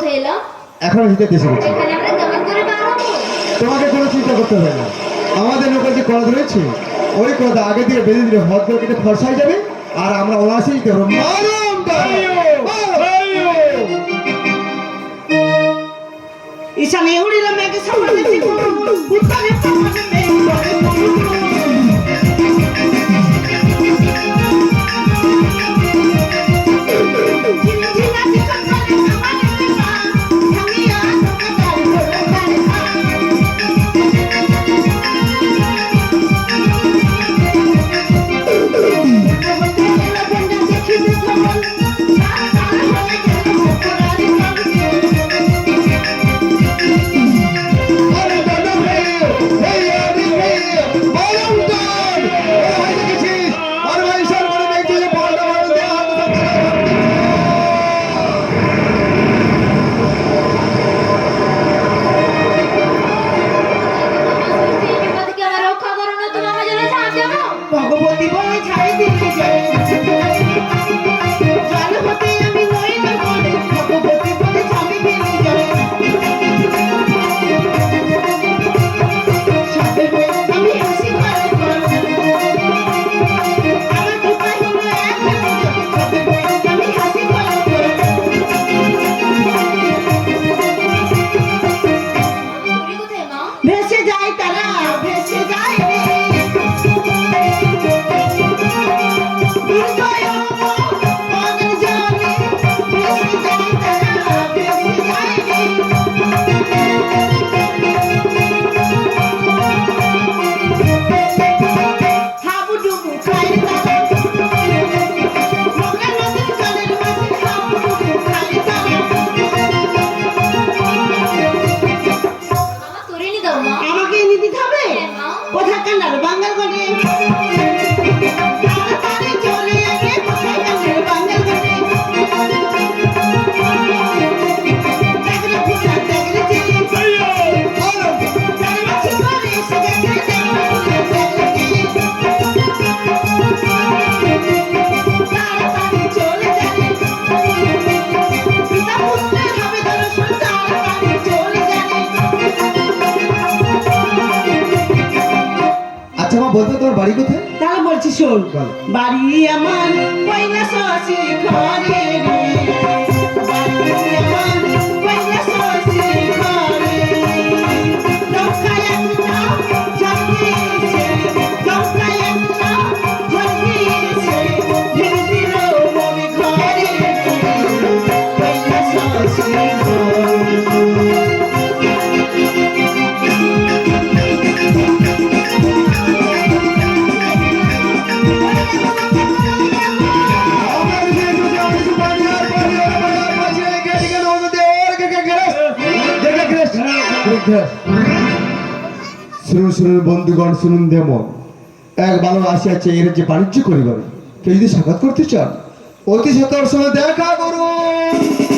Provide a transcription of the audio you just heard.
কোথায় এলাম? এখন হিতে দেশে গেছি। এখানে আমরা কেমন করে পারবো? তোমাকে কোনো চিন্তা করতে হবে না। আমাদের নৌকার যে কড়া রয়েছে ওই কড়া আগে দিয়ে বেঁধে দিলে হট করে কেটে ফর্সা হয়ে যাবে আর আমরা অনায়াসে দিতে পারবো। ঈশানে উড়িলাম মেঘে সমানে জীবন উত্তরে সমানে মেঘ করে ভগবতী বলে ছাই দিতে যায় জল হতে আমি নই না বলে ভগবতী বলে ছাবি দিতে যায় সাথে হয়ে আমি হাসি করে আমার কৃপা হলো এক সাথে হয়ে আমি হাসি করে ভেসে যায় তারা ভেসে যায় বলতো তোর বাড়ি কোথায়? তাহলে বলছি শোন বাড়ি আমার পয়লা শশী ঘরে রে বাড়ি আমার পয়লা শশী ঘরে লঙ্কা একটা জন্মেছে লঙ্কা একটা জন্মেছে ধীরে ধীরে মনে ঘরে রে পয়লা শশী ঘরে শুনুন শুনুন বন্ধুগণ, শুনুন যেমন এক ভালো আসিয়াছে এর যে বাণিজ্য করিবার কেউ যদি সাক্ষাৎ করতে চান অতি সত্তর সময় দেখা করুন।